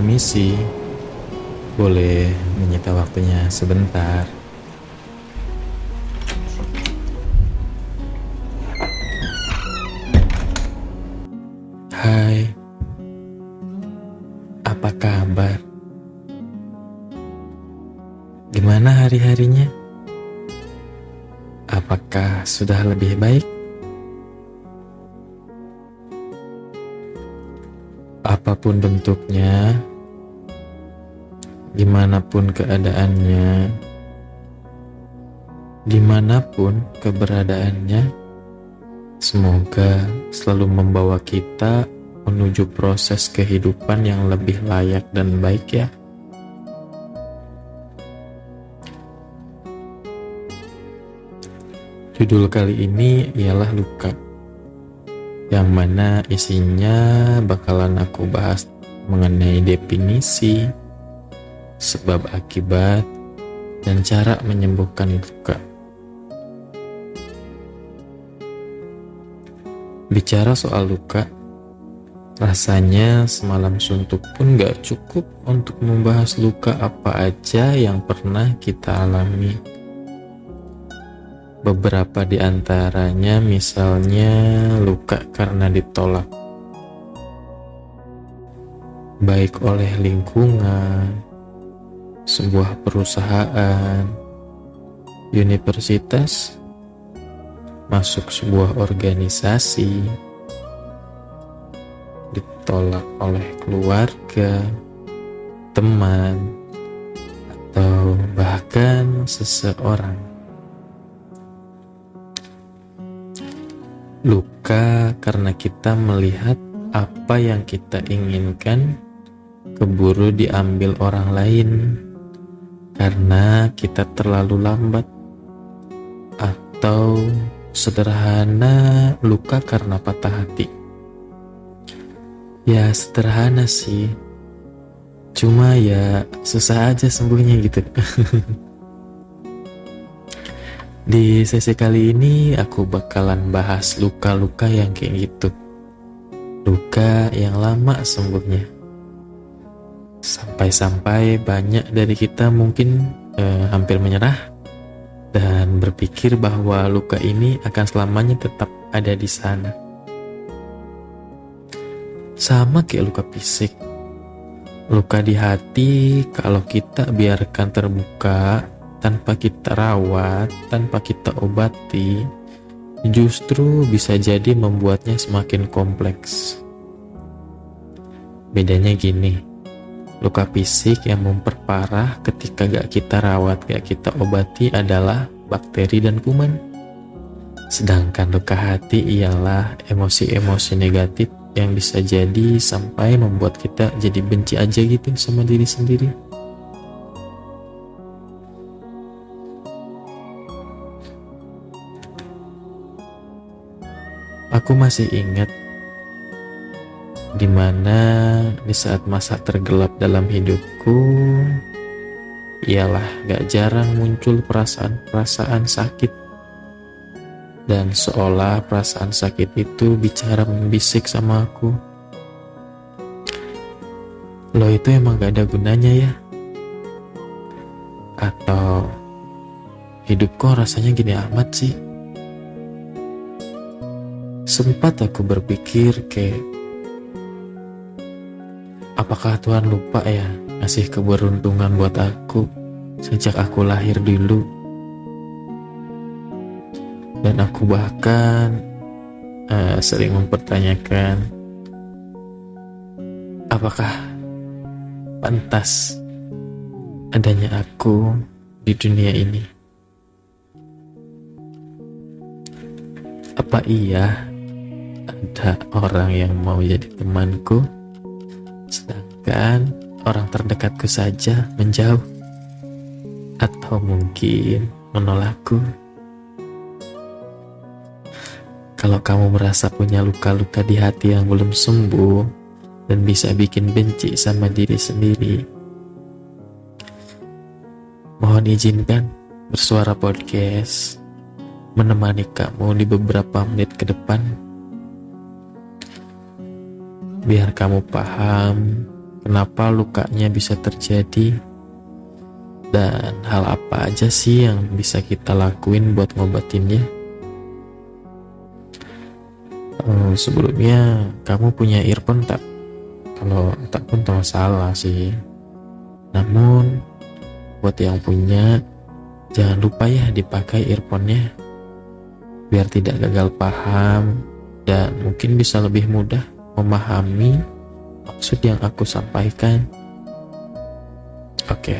permisi, boleh menyita waktunya sebentar. Hai, apa kabar? Gimana hari-harinya? Apakah sudah lebih baik? Apapun bentuknya, dimanapun keadaannya, dimanapun keberadaannya, semoga selalu membawa kita menuju proses kehidupan yang lebih layak dan baik ya. Judul kali ini ialah luka, yang mana isinya bakalan aku bahas mengenai definisi, sebab akibat, dan cara menyembuhkan luka. Bicara soal luka, rasanya semalam suntuk pun gak cukup untuk membahas luka apa aja yang pernah kita alami. Beberapa di antaranya misalnya luka karena ditolak, baik oleh lingkungan, sebuah perusahaan, universitas, masuk sebuah organisasi, ditolak oleh keluarga, teman, atau bahkan seseorang. Luka karena kita melihat apa yang kita inginkan keburu diambil orang lain karena kita terlalu lambat, atau sederhana luka karena patah hati. Ya sederhana sih, cuma ya susah aja sembuhnya gitu. Di sesi kali ini aku bakalan bahas luka-luka yang kayak gitu, luka yang lama sembuhnya. Sampai-sampai banyak dari kita mungkin hampir menyerah dan berpikir bahwa luka ini akan selamanya tetap ada di sana. Sama kayak luka fisik, luka di hati kalau kita biarkan terbuka tanpa kita rawat, tanpa kita obati, justru bisa jadi membuatnya semakin kompleks. Bedanya gini, luka fisik yang memperparah ketika gak kita rawat, gak kita obati adalah bakteri dan kuman. Sedangkan luka hati ialah emosi-emosi negatif yang bisa jadi sampai membuat kita jadi benci aja gitu sama diri sendiri. Aku masih ingat dimana di saat masa tergelap dalam hidupku, ialah gak jarang muncul perasaan-perasaan sakit, dan seolah perasaan sakit itu bicara membisik sama aku, lo itu emang gak ada gunanya ya, atau hidup kok rasanya gini amat sih. Sempat aku berpikir kayak, apakah Tuhan lupa ya ngasih keberuntungan buat aku sejak aku lahir dulu? Dan aku bahkan sering mempertanyakan, apakah pantas adanya aku di dunia ini? Apa iya ada orang yang mau jadi temanku, sedangkan orang terdekatku saja menjauh atau mungkin menolakku? Kalau kamu merasa punya luka-luka di hati yang belum sembuh dan bisa bikin benci sama diri sendiri, mohon izinkan Bersuara Podcast menemani kamu di beberapa menit ke depan, biar kamu paham kenapa lukanya bisa terjadi, dan hal apa aja sih yang bisa kita lakuin buat ngobatinnya. Sebelumnya, kamu punya earphone tak? Kalau tak pun tak masalah sih. Namun, buat yang punya, jangan lupa ya dipakai earphone-nya, biar tidak gagal paham dan mungkin bisa lebih mudah memahami maksud yang aku sampaikan. Oke.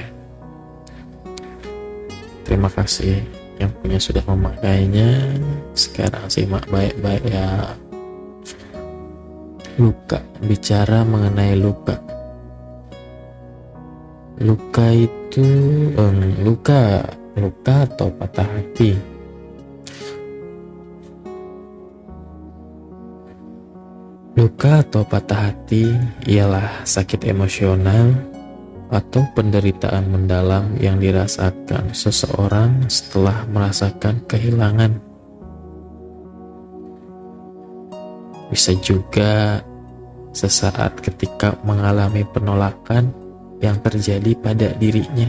Terima kasih yang punya sudah memakainya. Sekarang simak baik-baik ya. Luka, bicara mengenai luka. Luka itu luka atau patah hati. Luka atau patah hati ialah sakit emosional atau penderitaan mendalam yang dirasakan seseorang setelah merasakan kehilangan. Bisa juga sesaat ketika mengalami penolakan yang terjadi pada dirinya.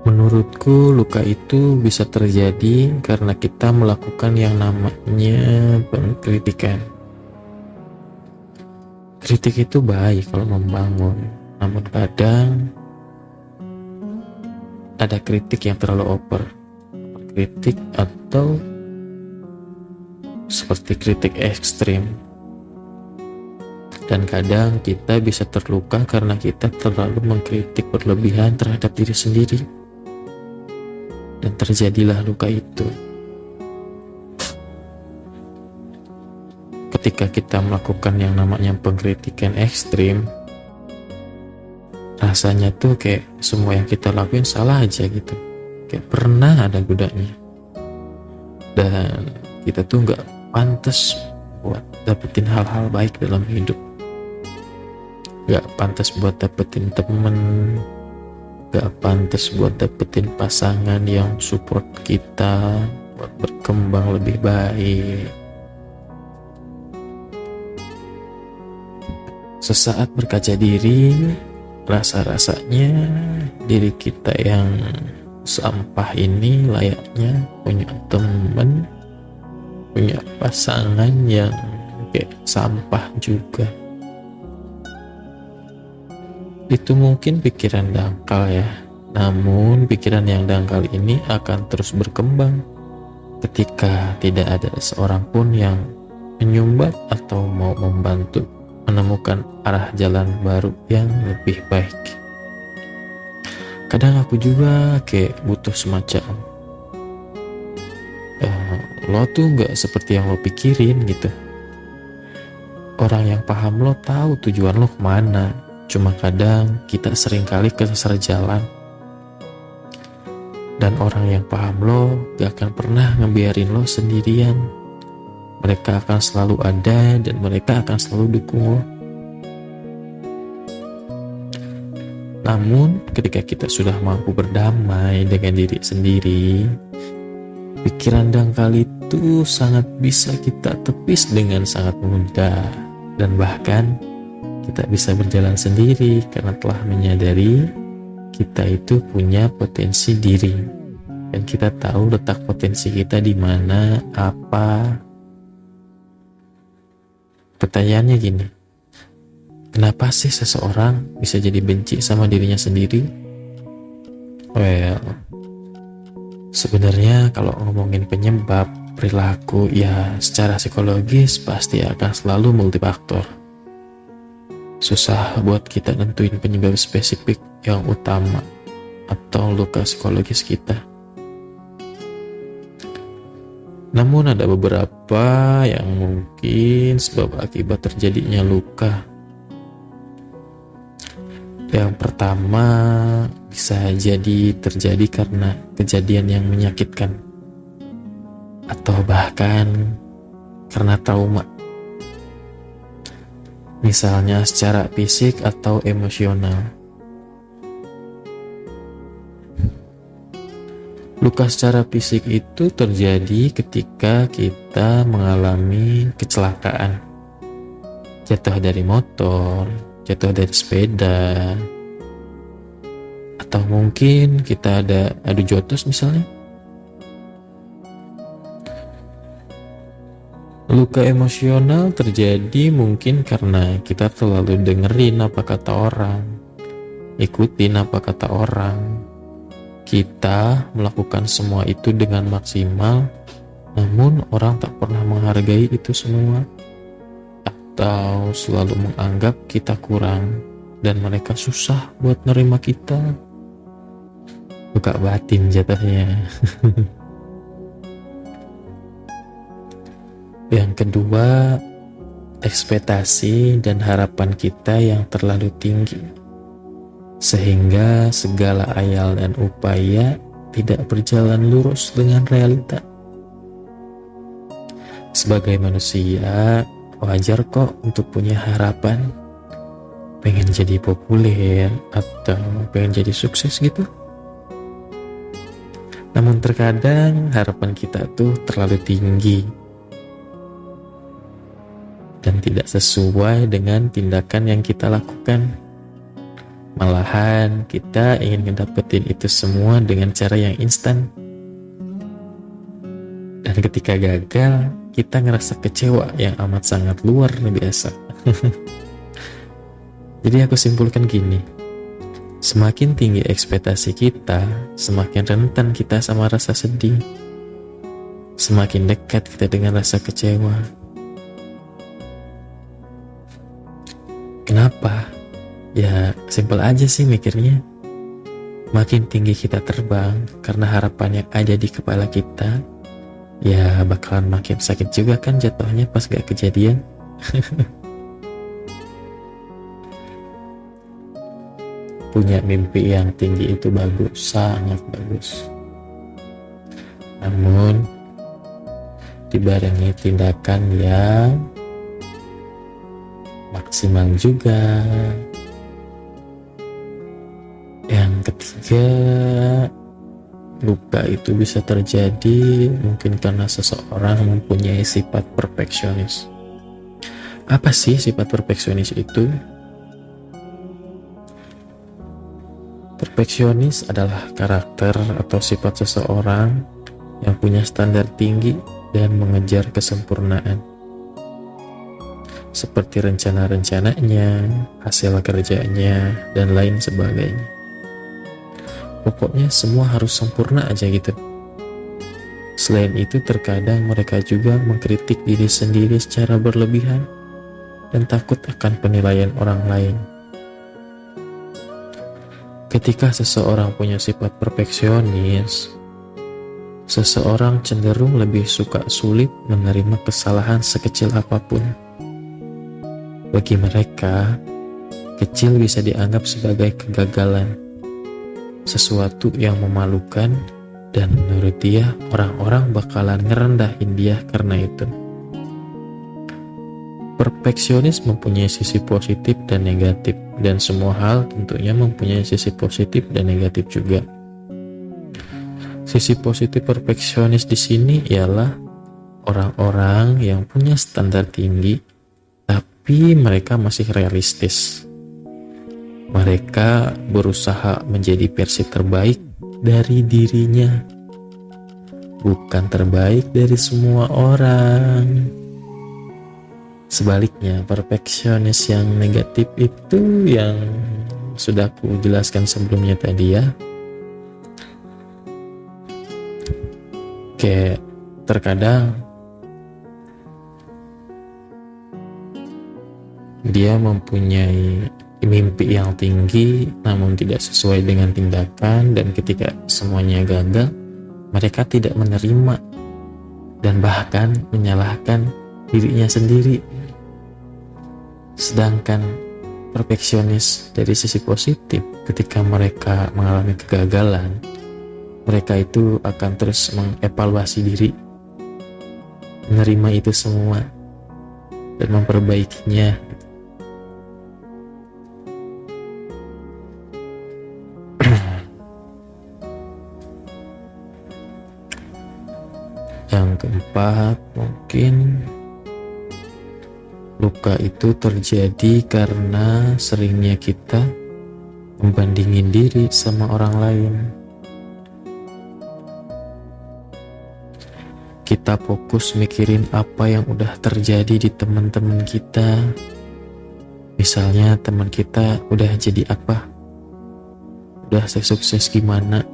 Menurutku, luka itu bisa terjadi karena kita melakukan yang namanya pengkritikan. Kritik itu baik kalau membangun, namun kadang ada kritik yang terlalu over. Kritik atau seperti kritik ekstrim. Dan kadang kita bisa terluka karena kita terlalu mengkritik berlebihan terhadap diri sendiri. Dan terjadilah luka itu. Ketika kita melakukan yang namanya pengkritikan ekstrim, rasanya tuh kayak semua yang kita lakuin salah aja gitu. Kayak pernah ada gunanya. Dan kita tuh gak pantas buat dapetin hal-hal baik dalam hidup. Gak pantas buat dapetin temen, gak pantas buat dapetin pasangan yang support kita buat berkembang lebih baik. Sesaat berkaca diri, rasa-rasanya diri kita yang sampah ini layaknya punya temen, punya pasangan yang kayak sampah juga. Itu mungkin pikiran dangkal ya, namun pikiran yang dangkal ini akan terus berkembang ketika tidak ada seorang pun yang menyumbat atau mau membantu menemukan arah jalan baru yang lebih baik. Kadang aku juga kayak butuh semacam lo tuh gak seperti yang lo pikirin gitu. Orang yang paham lo tahu tujuan lo kemana. Cuma kadang kita seringkali kesasar jalan. Dan orang yang paham lo gak akan pernah ngebiarin lo sendirian. Mereka akan selalu ada dan mereka akan selalu dukung lo. Namun ketika kita sudah mampu berdamai dengan diri sendiri, pikiran dangkal itu sangat bisa kita tepis dengan sangat mudah. Dan bahkan kita bisa berjalan sendiri karena telah menyadari kita itu punya potensi diri. Dan kita tahu letak potensi kita di mana, apa. Pertanyaannya gini, kenapa sih seseorang bisa jadi benci sama dirinya sendiri? Well, sebenarnya kalau ngomongin penyebab perilaku ya secara psikologis pasti akan selalu multifaktor. Susah buat kita nentuin penyebab spesifik yang utama atau luka psikologis kita. Namun ada beberapa yang mungkin sebab akibat terjadinya luka. Yang pertama bisa jadi terjadi karena kejadian yang menyakitkan atau bahkan karena trauma. Misalnya secara fisik atau emosional. Luka secara fisik itu terjadi ketika kita mengalami kecelakaan. Jatuh dari motor, jatuh dari sepeda, atau mungkin kita ada adu jotos misalnya. Luka emosional terjadi mungkin karena kita terlalu dengerin apa kata orang, ikutin apa kata orang. Kita melakukan semua itu dengan maksimal, namun orang tak pernah menghargai itu semua, atau selalu menganggap kita kurang dan mereka susah buat nerima kita. Luka batin jatuhnya. Yang kedua, ekspektasi dan harapan kita yang terlalu tinggi, sehingga segala ayal dan upaya tidak berjalan lurus dengan realita. Sebagai manusia, wajar kok untuk punya harapan, pengen jadi populer atau pengen jadi sukses gitu. Namun terkadang harapan kita tuh terlalu tinggi dan tidak sesuai dengan tindakan yang kita lakukan. Malahan kita ingin ngedapetin itu semua dengan cara yang instan. Dan ketika gagal, kita ngerasa kecewa yang amat sangat luar biasa. Jadi aku simpulkan gini, semakin tinggi ekspektasi kita, semakin rentan kita sama rasa sedih. Semakin dekat kita dengan rasa kecewa. Kenapa? Ya simpel aja sih mikirnya. Makin tinggi kita terbang karena harapan yang ada di kepala kita, ya bakalan makin sakit juga kan jatuhnya pas gak kejadian. Punya mimpi yang tinggi itu bagus, sangat bagus. Namun dibarengi tindakan yang maksimal juga. Yang ketiga, luka itu bisa terjadi mungkin karena seseorang mempunyai sifat perfeksionis. Apa sih sifat perfeksionis itu? Perfeksionis adalah karakter atau sifat seseorang yang punya standar tinggi dan mengejar kesempurnaan, seperti rencana-rencananya, hasil kerjanya, dan lain sebagainya. Pokoknya semua harus sempurna aja gitu. Selain itu, terkadang mereka juga mengkritik diri sendiri secara berlebihan dan takut akan penilaian orang lain. Ketika seseorang punya sifat perfeksionis, seseorang cenderung lebih sulit menerima kesalahan sekecil apapun. Bagi mereka, kecil bisa dianggap sebagai kegagalan, sesuatu yang memalukan, dan menurut dia orang-orang bakalan ngerendahin dia karena itu. Perfeksionis mempunyai sisi positif dan negatif, dan semua hal tentunya mempunyai sisi positif dan negatif juga. Sisi positif perfeksionis di sini ialah orang-orang yang punya standar tinggi, tapi mereka masih realistis. Mereka berusaha menjadi versi terbaik dari dirinya, bukan terbaik dari semua orang. Sebaliknya, perfeksionis yang negatif itu yang sudah aku jelaskan sebelumnya tadi ya. Kayak terkadang dia mempunyai mimpi yang tinggi namun tidak sesuai dengan tindakan, dan ketika semuanya gagal, mereka tidak menerima dan bahkan menyalahkan dirinya sendiri. Sedangkan perfeksionis dari sisi positif, ketika mereka mengalami kegagalan, mereka itu akan terus mengevaluasi diri, menerima itu semua, dan memperbaikinya. keempat, mungkin luka itu terjadi karena seringnya kita membandingin diri sama orang lain. Kita fokus mikirin apa yang udah terjadi di teman-teman kita. Misalnya teman kita udah jadi apa, udah sukses gimana,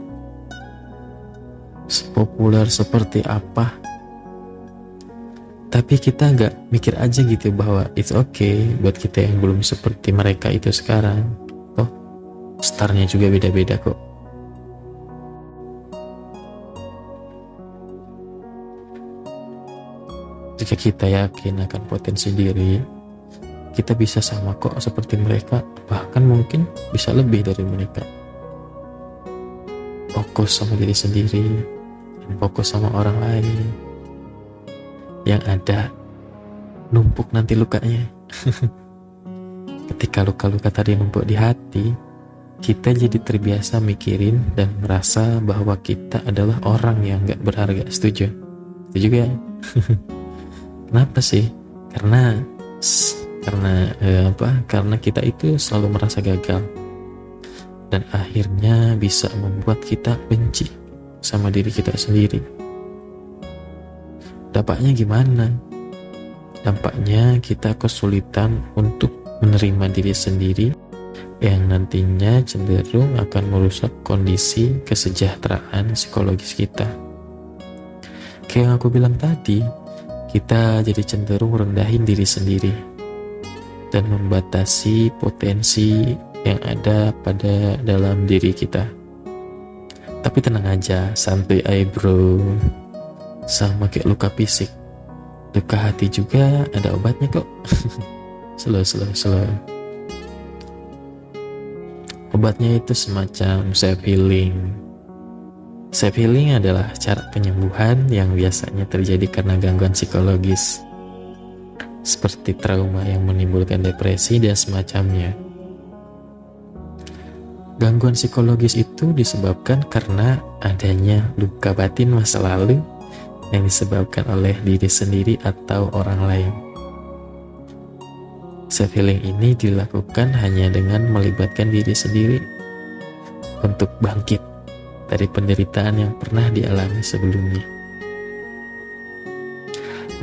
populer seperti apa. Tapi kita nggak mikir aja gitu bahwa it's okay buat kita yang belum seperti mereka itu sekarang. Toh startnya juga beda-beda kok. Jika kita yakin akan potensi diri, kita bisa sama kok seperti mereka, bahkan mungkin bisa lebih dari mereka. Fokus sama diri sendiri, dan fokus sama orang lain. Yang ada numpuk nanti lukanya. Ketika luka-luka tadi numpuk di hati, kita jadi terbiasa mikirin dan merasa bahwa kita adalah orang yang gak berharga. Setuju? Setuju gak? Kenapa sih? Karena kita itu selalu merasa gagal, dan akhirnya bisa membuat kita benci sama diri kita sendiri. Dampaknya gimana? Dampaknya kita kesulitan untuk menerima diri sendiri, yang nantinya cenderung akan merusak kondisi kesejahteraan psikologis kita. Kayak yang aku bilang tadi, kita jadi cenderung rendahin diri sendiri dan membatasi potensi yang ada pada dalam diri kita. Tapi tenang aja, santai aja bro. Sama kayak luka fisik, luka hati juga ada obatnya kok. Slow. Obatnya itu semacam self healing. Self healing adalah cara penyembuhan yang biasanya terjadi karena gangguan psikologis, seperti trauma yang menimbulkan depresi dan semacamnya. Gangguan psikologis itu disebabkan karena adanya luka batin masa lalu yang disebabkan oleh diri sendiri atau orang lain. Self healing ini dilakukan hanya dengan melibatkan diri sendiri untuk bangkit dari penderitaan yang pernah dialami sebelumnya.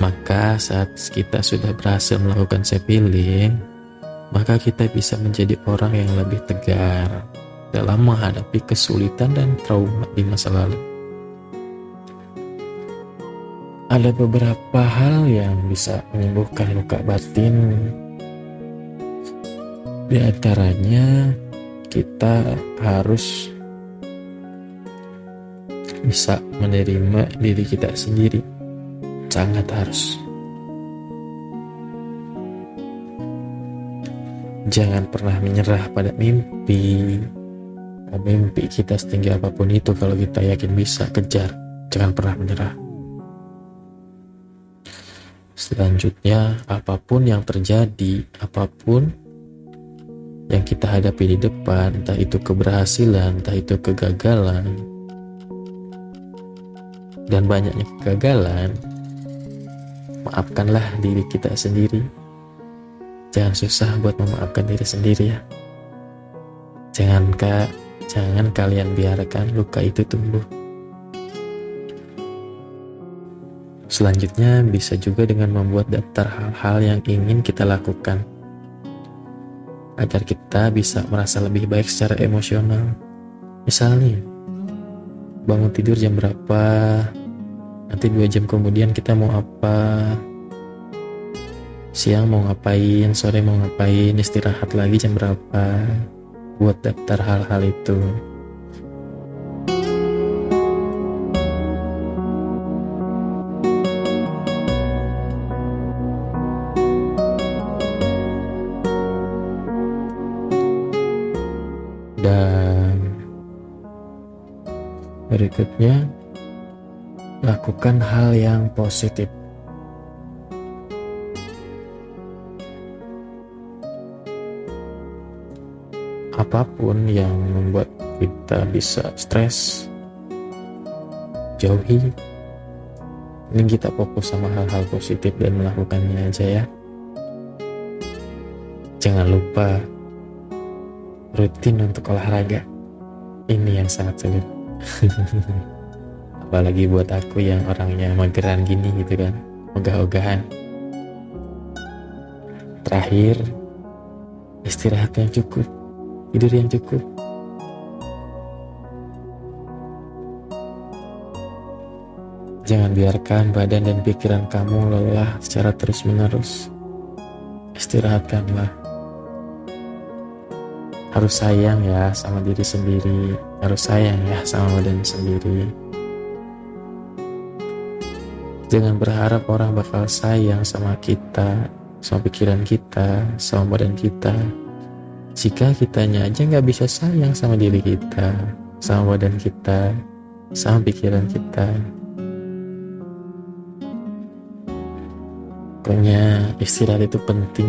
Maka saat kita sudah berhasil melakukan self healing, maka kita bisa menjadi orang yang lebih tegar dalam menghadapi kesulitan dan trauma di masa lalu. Ada beberapa hal yang bisa menyembuhkan luka batin. Di antaranya, kita harus bisa menerima diri kita sendiri. Sangat harus. Jangan pernah menyerah pada mimpi. Mimpi kita setinggi apapun itu, kalau kita yakin bisa, kejar. Jangan pernah menyerah. Selanjutnya, apapun yang terjadi, apapun yang kita hadapi di depan, entah itu keberhasilan, entah itu kegagalan, dan banyaknya kegagalan, maafkanlah diri kita sendiri. Jangan susah buat memaafkan diri sendiri ya. Jangan kalian biarkan luka itu tumbuh. Selanjutnya bisa juga dengan membuat daftar hal-hal yang ingin kita lakukan agar kita bisa merasa lebih baik secara emosional. Misalnya, bangun tidur jam berapa, nanti 2 jam kemudian kita mau apa, siang mau ngapain, sore mau ngapain, istirahat lagi jam berapa. Buat daftar hal-hal itu. Dan berikutnya, lakukan hal yang positif. Apapun yang membuat kita bisa stres, jauhi. Ini kita fokus sama hal-hal positif dan melakukannya aja ya. Jangan lupa rutin untuk olahraga. Ini yang sangat sulit. Apalagi buat aku yang orangnya mageran gini gitu kan, ogah-ogahan. Terakhir, istirahat yang cukup, tidur yang cukup. Jangan biarkan badan dan pikiran kamu lelah secara terus-menerus. Istirahatkanlah. Harus sayang ya sama diri sendiri. Harus sayang ya sama badan sendiri. Jangan berharap orang bakal sayang sama kita, sama pikiran kita, sama badan kita, jika kitanya aja gak bisa sayang sama diri kita, sama badan kita, sama pikiran kita. Pokoknya istirahat itu penting.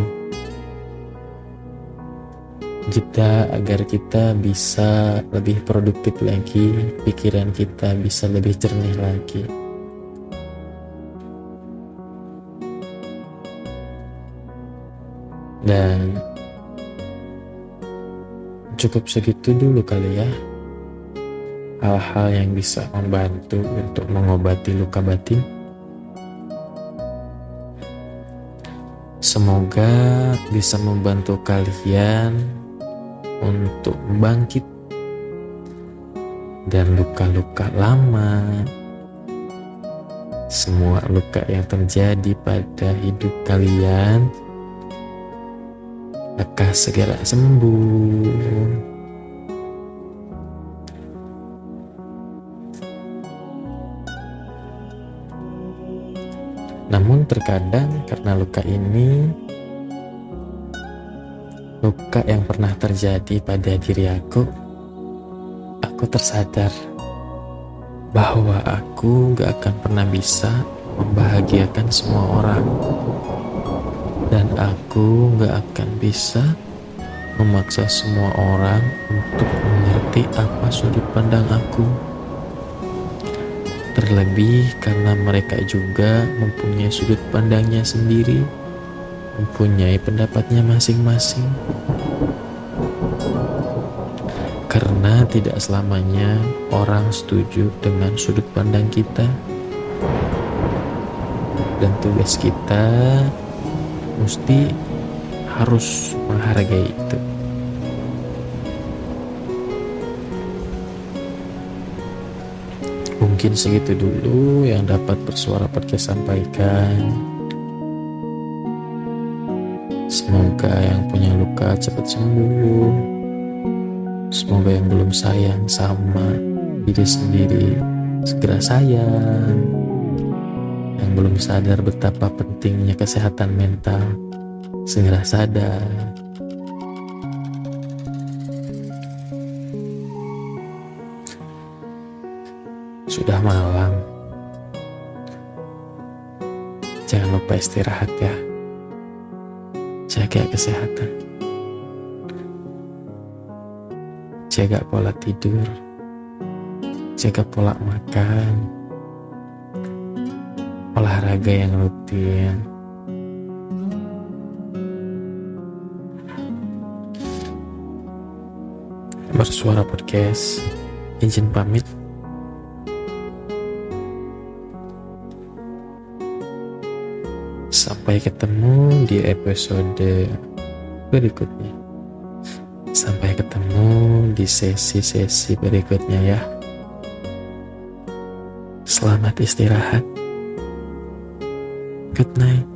Jeda agar kita bisa lebih produktif lagi, pikiran kita bisa lebih jernih lagi. Dan cukup segitu dulu kali ya, hal-hal yang bisa membantu untuk mengobati luka batin. Semoga bisa membantu kalian untuk bangkit dan luka-luka lama, semua luka yang terjadi pada hidup kalian lekas segera sembuh. Namun terkadang karena luka ini, luka yang pernah terjadi pada diri aku tersadar bahwa aku gak akan pernah bisa membahagiakan semua orang. Dan aku gak akan bisa memaksa semua orang untuk mengerti apa sudut pandang aku. Terlebih karena mereka juga mempunyai sudut pandangnya sendiri, mempunyai pendapatnya masing-masing. Karena tidak selamanya orang setuju dengan sudut pandang kita. Dan tugas kita mesti harus menghargai itu. Mungkin segitu dulu yang dapat Bersuara Podcast sampaikan. Semoga yang punya luka cepat sembuh. Semoga yang belum sayang sama diri sendiri segera sayang. Yang belum sadar betapa pentingnya kesehatan mental segera sadar. Sudah malam, jangan lupa istirahat ya. Jaga kesehatan, jaga pola tidur, jaga pola makan, olahraga yang rutin. Bersuara Podcast izin pamit. Sampai ketemu di episode berikutnya. Sampai ketemu di sesi-sesi berikutnya ya. Selamat istirahat. Good night.